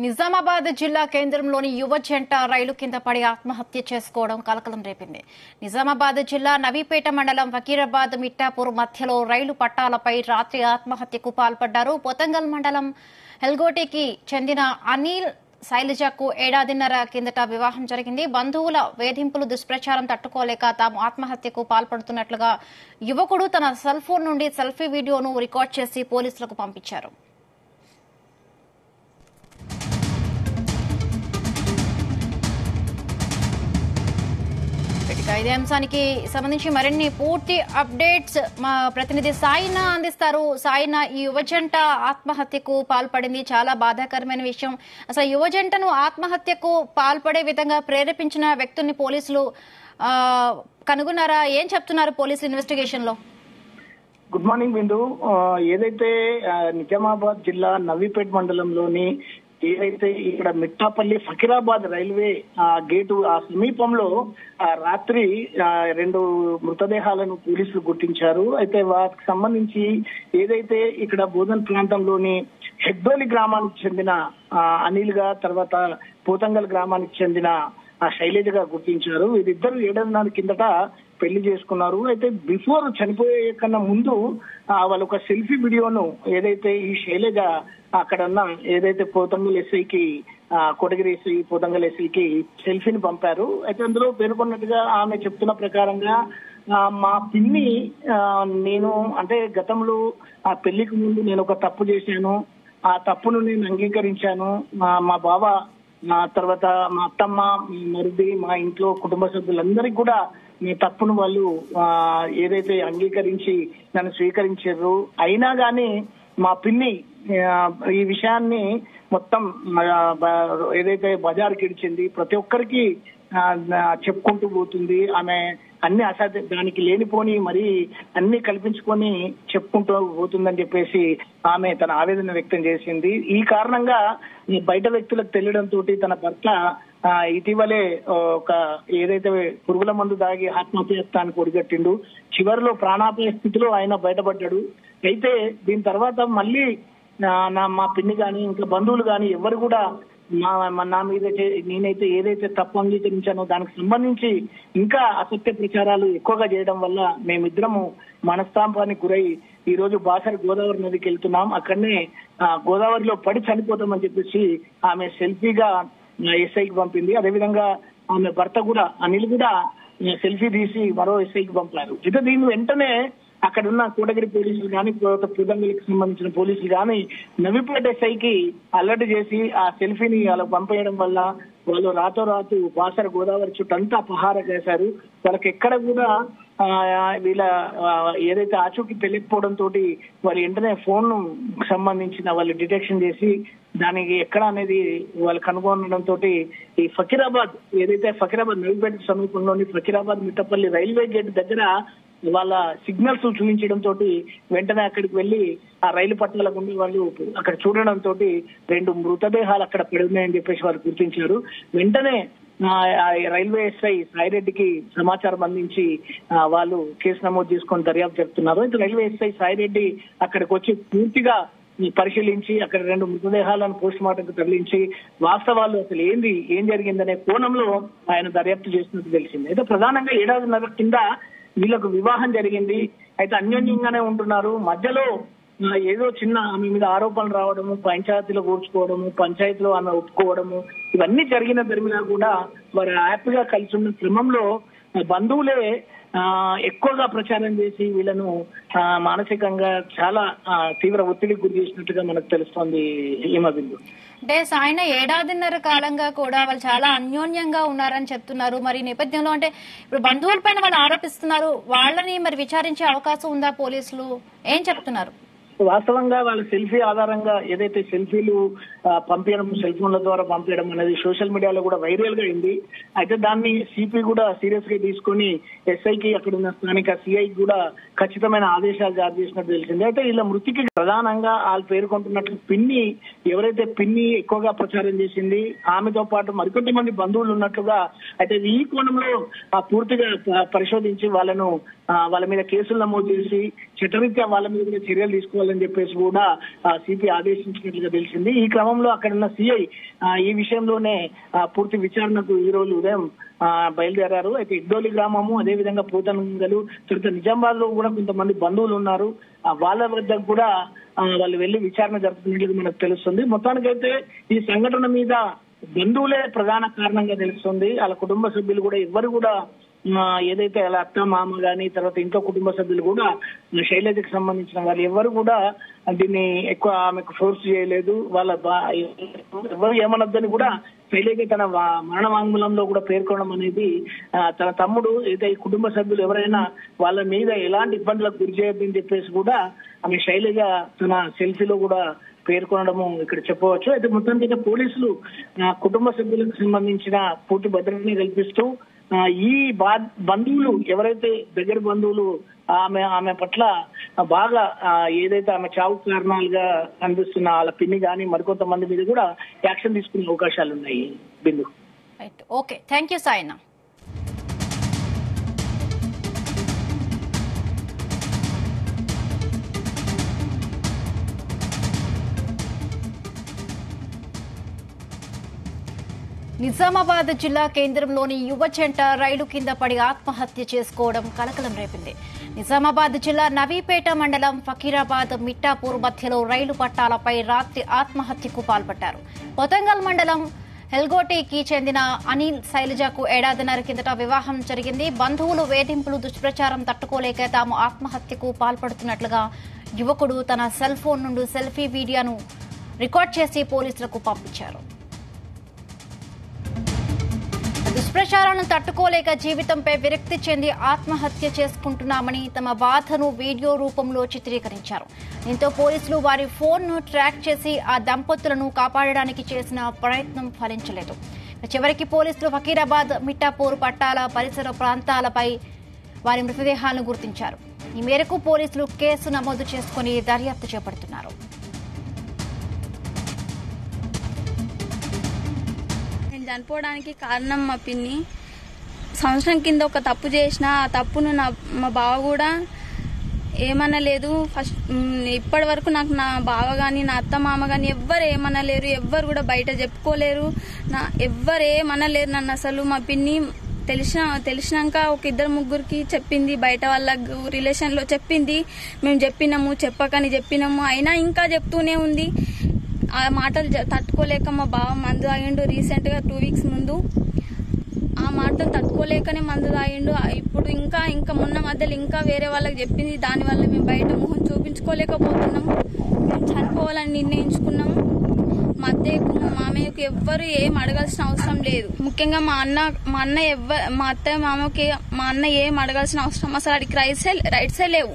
నిజామాబాద్ జిల్లా కేంద్రంలోని యువ జంట రైలు కింద పడి ఆత్మహత్య చేసుకోవడం కలకలం రేపింది. నిజామాబాద్ జిల్లా నవీపేట మండలం ఫకీరాబాద్ మిట్టాపూర్ మధ్యలో రైలు పట్టాలపై రాత్రి ఆత్మహత్యకు పాల్పడ్డారు. పొతంగల్ మండలం హెల్గోటికి చెందిన అనిల్ శైలజకు ఏడాదిన్నర కిందట వివాహం జరిగింది. బంధువుల వేధింపులు దుష్ప్రచారం తట్టుకోలేక తాము ఆత్మహత్యకు పాల్పడుతున్నట్లుగా యువకుడు తన సెల్ ఫోన్ నుండి సెల్ఫీ వీడియోను రికార్డ్ చేసి పోలీసులకు పంపించారు. ఇదే అంశానికి సంబంధించి మరిన్ని పూర్తి అప్డేట్స్ మా ప్రతినిధి సాయినా అందిస్తారు. సాయినా, ఈ యువజంట ఆత్మహత్యకు పాల్పడింది, చాలా బాధాకరమైన విషయం. అసలు యువజంటను ఆత్మహత్యకు పాల్పడే విధంగా ప్రేరేపించిన వ్యక్తుల్ని పోలీసులు కనుగొన్నారా? ఏం చెప్తున్నారు పోలీసులు ఇన్వెస్టిగేషన్ లో? గుడ్ మార్నింగ్ బిందు. ఏదైతే నిజామాబాద్ జిల్లా నవీపేట్ మండలంలోని ఏదైతే ఇక్కడ మిట్టాపల్లి ఫకీరాబాద్ రైల్వే గేటు ఆ సమీపంలో రాత్రి 2 మృతదేహాలను పోలీసులు గుర్తించారు. అయితే వాటికి సంబంధించి ఏదైతే ఇక్కడ బోధన్ ప్రాంతంలోని హెగ్దోలి గ్రామానికి చెందిన అనిల్ గా, తర్వాత పోతంగల్ గ్రామానికి చెందిన శైలజగా గుర్తించారు. వీరిద్దరు 7 కిందట పెళ్లి చేసుకున్నారు. అయితే బిఫోర్ చనిపోయే కన్నా ముందు వాళ్ళు ఒక సెల్ఫీ వీడియోను ఏదైతే ఈ శైలజ అక్కడ ఉన్న ఏదైతే పోతంగల్ ఎస్ఐకి, కోటగిరి ఎస్ఐ పోతంగల్ ఎస్ఐకి సెల్ఫీని పంపారు. అయితే అందులో పేర్కొన్నట్టుగా ఆమె చెప్తున్న ప్రకారంగా మా పిన్ని నేను అంటే గతంలో ఆ పెళ్లికి ముందు నేను ఒక తప్పు చేశాను, ఆ తప్పును నేను అంగీకరించాను. మా బావ తర్వాత మా అత్తమ్మ, మరిది, మా ఇంట్లో కుటుంబ సభ్యులందరికీ కూడా మీ తప్పును వాళ్ళు ఏదైతే అంగీకరించి నన్ను స్వీకరించారు. అయినా గాని మా పిన్ని ఈ విషయాన్ని మొత్తం ఏదైతే బజార్కి ఇడిచింది, ప్రతి ఒక్కరికి చెప్పుకుంటూ పోతుంది. ఆమె అన్ని దానికి లేనిపోని మరి అన్ని కల్పించుకొని చెప్పుకుంటూ పోతుందని చెప్పేసి ఆమె తన ఆవేదన వ్యక్తం చేసింది. ఈ కారణంగా బయట వ్యక్తులకు తెలియడంతో తన భర్త ఇటీవలే ఒక ఏదైతే పురుగుల మందు దాగి ఆత్మహత్యానికి ఒడిగట్టిండు. చివరిలో ప్రాణాపాయ స్థితిలో ఆయన బయటపడ్డాడు. అయితే దీని తర్వాత మళ్ళీ మా పిన్ని గాని ఇంకా బంధువులు గాని ఎవరు కూడా నా మీద నేనైతే ఏదైతే తప్పు అంగీకరించానో దానికి సంబంధించి ఇంకా అసత్య ప్రచారాలు ఎక్కువగా చేయడం వల్ల మేమిద్దరము మనస్తాపానికి గురై ఈ రోజు బాసర గోదావరి నదికి వెళ్తున్నాం, అక్కడనే గోదావరిలో పడి చనిపోతామని చెప్పేసి ఆమె సెల్ఫీగా ఎస్ఐకి పంపింది. అదేవిధంగా ఆమె భర్త కూడా అనిల్ కూడా సెల్ఫీ తీసి మరో ఎస్ఐకి పంపారు. అయితే దీని వెంటనే అక్కడ ఉన్న కోటగిరి పోలీసులు కానీ, పొతంగల్కి సంబంధించిన పోలీసులు కానీ నవీపేట ఎస్ఐకి అలర్ట్ చేసి ఆ సెల్ఫీని వాళ్ళకి పంపేయడం వల్ల వాళ్ళు రాతోరాతు బాసర గోదావరి చుట్టంతా పహారా చేశారు. వాళ్ళకి ఎక్కడ కూడా వీళ్ళ ఏదైతే ఆచూకీ తెలియకపోవడంతో వాళ్ళు వెంటనే ఫోన్ సంబంధించిన వాళ్ళు డిటెక్షన్ చేసి దానికి ఎక్కడ అనేది వాళ్ళు కనుగొనడంతో ఈ ఫకీరాబాద్ ఏదైతే ఫకీరాబాద్ నవీపేట సమీపంలోని ఫకీరాబాద్ మిట్టపల్లి రైల్వే గేట్ దగ్గర వాళ్ళ సిగ్నల్స్ చూపించడంతో వెంటనే అక్కడికి వెళ్లి ఆ రైలు పట్టాల గుండి వాళ్ళు అక్కడ చూడడంతో 2 మృతదేహాలు అక్కడ పడి ఉన్నాయని చెప్పేసి వాళ్ళు గుర్తించారు. వెంటనే రైల్వే ఎస్ఐ సాయిరెడ్డికి సమాచారం అందించి వాళ్ళు కేసు నమోదు చేసుకొని దర్యాప్తు జరుపుతున్నారు. అయితే రైల్వే ఎస్ఐ సాయిరెడ్డి అక్కడికి వచ్చి పూర్తిగా పరిశీలించి అక్కడ 2 మృతదేహాలను పోస్ట్ మార్టం కు తరలించి వాస్తవాలు అసలు ఏం జరిగిందనే కోణంలో ఆయన దర్యాప్తు చేసినట్టు తెలిసింది. అయితే ప్రధానంగా 7.5 కింద వీళ్ళకు వివాహం జరిగింది. అయితే అన్యోన్యంగానే ఉంటున్నారు. మధ్యలో ఏదో చిన్న ఆమె మీద ఆరోపణలు రావడము, పంచాయతీలో కూర్చుకోవడము, పంచాయతీలో ఆమె ఒప్పుకోవడము, ఇవన్నీ జరిగిన దరిమిలా కూడా వారు హ్యాపీగా కలిసి ఉన్న క్రమంలో బంధువులే ఎక్కువగా ప్రచారం చేసి వీళ్ళను మానసికంగా చాలా తీవ్ర ఒత్తిడికి గురి చేసినట్టుగా మనకు తెలుస్తోంది. హిమబిందు అంటే ఆయన 7.5 కాలంగా కూడా వాళ్ళు చాలా అన్యోన్యంగా ఉన్నారని చెప్తున్నారు. మరి నేపథ్యంలో అంటే ఇప్పుడు బంధువుల పైన వాళ్ళు ఆరోపిస్తున్నారు, వాళ్ళని మరి విచారించే అవకాశం ఉందా? పోలీసులు ఏం చెప్తున్నారు? వాస్తవంగా వాళ్ళ సెల్ఫీ ఆధారంగా ఏదైతే సెల్ఫీలు పంపించడం, సెల్ ఫోన్ల ద్వారా పంపించడం అనేది సోషల్ మీడియాలో కూడా వైరల్ గా అయింది. అయితే దాన్ని సిపి కూడా సీరియస్ గా తీసుకొని ఎస్ఐకి అక్కడ ఉన్న స్థానిక సిఐకి కూడా ఖచ్చితమైన ఆదేశాలు జారీ చేసినట్టు తెలిసింది. అయితే వీళ్ళ మృతికి ప్రధానంగా వాళ్ళు పేర్కొంటున్నట్లు ఎవరైతే పిన్ని ఎక్కువగా ప్రచారం చేసింది, ఆమెతో పాటు మరికొంతమంది బంధువులు ఉన్నట్లుగా. అయితే ఈ కోణంలో పూర్తిగా పరిశోధించి వాళ్ళ మీద కేసులు నమోదు చేసి చట్టరీత్యా వాళ్ళ మీద చర్యలు తీసుకోవాలని చేయాలని చెప్పేసి కూడా సిపి ఆదేశించినట్లుగా తెలిసింది. ఈ క్రమంలో అక్కడ ఉన్న సిఐ ఈ విషయంలోనే పూర్తి విచారణకు ఈ రోజు ఉదయం బయలుదేరారు. అయితే ఇడ్డోలి గ్రామము, అదేవిధంగా పూతనగలు, తర్వాత నిజామాబాద్ లో కూడా కొంతమంది బంధువులు ఉన్నారు. వాళ్ళ వద్ద కూడా వాళ్ళు వెళ్లి విచారణ జరుపుతున్నట్లు మనకు తెలుస్తుంది. మొత్తానికైతే ఈ సంఘటన మీద బంధువులే ప్రధాన కారణంగా తెలుస్తుంది. వాళ్ళ కుటుంబ సభ్యులు కూడా ఎవరు కూడా ఏదైతే వాళ్ళ అత్త మామ గాని తర్వాత ఇంట్లో కుటుంబ సభ్యులు కూడా శైలజకి సంబంధించిన వాళ్ళు ఎవరు కూడా దీన్ని ఎక్కువ ఆమెకు ఫోర్స్ చేయలేదు. వాళ్ళ ఎవరు ఏమనొద్దని కూడా శైలజ తన మరణ వాంగ్మూలంలో కూడా పేర్కొనడం అనేది తన తమ్ముడు అయితే ఈ కుటుంబ సభ్యులు ఎవరైనా వాళ్ళ మీద ఎలాంటి ఇబ్బందులకు గురి చేయొద్దని చెప్పేసి కూడా ఆమె శైలజ తన సెల్ఫీలో కూడా పేర్కొనడము ఇక్కడ చెప్పవచ్చు. అయితే మొత్తానికి పోలీసులు కుటుంబ సభ్యులకు సంబంధించిన పూర్తి భద్రతని కల్పిస్తూ ఈ బంధువులు ఎవరైతే దగ్గర బంధువులు ఆమె పట్ల బాగా ఏదైతే ఆమె చావు కారణాలుగా కనిపిస్తున్న వాళ్ళ పిన్ని గాని మరికొంతమంది మీద కూడా యాక్షన్ తీసుకునే అవకాశాలు ఉన్నాయి. బిందు. Okay, thank you సాయినా. నిజామాబాద్ జిల్లా కేంద్రంలోని యువ జంట రైలు కింద పడి ఆత్మహత్య చేసుకోవడం కలకలం రేపింది. నిజామాబాద్ జిల్లా నవీపేట మండలం ఫకీరాబాద్ మిట్టాపూర్ మధ్యలో రైలు పట్టాలపై రాత్రి ఆత్మహత్యకు పాల్పడ్డారు. పొతంగల్ మండలం హెల్గోటికి చెందిన అనిల్ శైలజకు ఏడాదిన్నర కిందట వివాహం జరిగింది. బంధువులు వేధింపులు దుష్ప్రచారం తట్టుకోలేక తాము ఆత్మహత్యకు పాల్పడుతున్నట్లుగా యువకుడు తన సెల్ ఫోన్ నుండి సెల్ఫీ వీడియోను రికార్డ్ చేసి పోలీసులకు పంపించారు. దుష్ప్రచారాలను తట్టుకోలేక జీవితంపై విరక్తి చెంది ఆత్మహత్య చేసుకుంటున్నామని తమ బాధను వీడియో రూపంలో చిత్రీకరించారు. దీంతో పోలీసులు వారి ఫోన్ను ట్రాక్ చేసి ఆ దంపతులను కాపాడడానికి చేసిన ప్రయత్నం ఫలించలేదు. చివరికి పోలీసులు ఫకీరాబాద్ మిట్టాపూర్ పట్టాల పరిసర ప్రాంతాలపై వారి మృతదేహాలను గుర్తించారు. ఈ మేరకు పోలీసులు కేసు నమోదు చేసుకుని దర్యాప్తు చేపడుతున్నారు. చనిపోవడానికి కారణం మా పిన్ని. సంవత్సరం కింద ఒక తప్పు చేసిన, ఆ తప్పును మా బావ కూడా ఏమనలేదు. ఫస్ట్ ఇప్పటి వరకు నాకు నా బావ గాని నా అత్త మామ గాని ఎవ్వరు ఏమనలేరు, ఎవ్వరు కూడా బయట చెప్పుకోలేరు, ఎవ్వరు ఏమనలేరు నన్ను అసలు. మా పిన్ని తెలిసినాక ఒక ఇద్దరు ముగ్గురికి చెప్పింది, బయట వాళ్ళ రిలేషన్ లో చెప్పింది. మేము చెప్పకని చెప్పినాము, అయినా ఇంకా చెప్తూనే ఉంది. ఆ మాటలు తట్టుకోలేక మా బావ మందు తాగిండు రీసెంట్ గా 2 వీక్స్ ముందు. ఆ మాటలు తట్టుకోలేకనే మందు తాగిండు. ఇప్పుడు ఇంకా మొన్న మధ్యలో ఇంకా వేరే వాళ్ళకి చెప్పింది. దానివల్ల మేము బయట మొహం చూపించుకోలేకపోతున్నాము. మేము చనిపోవాలని నిర్ణయించుకున్నాము. మా అత్తయ్యకు మా మామయ్యకు ఎవ్వరు ఏం అడగాల్సిన అవసరం లేదు. ముఖ్యంగా మా అన్న మా అత్తయ్య మామకి మా అన్న ఏం అడగాల్సిన అవసరం అసలు అడిగి రైట్సే లేవు.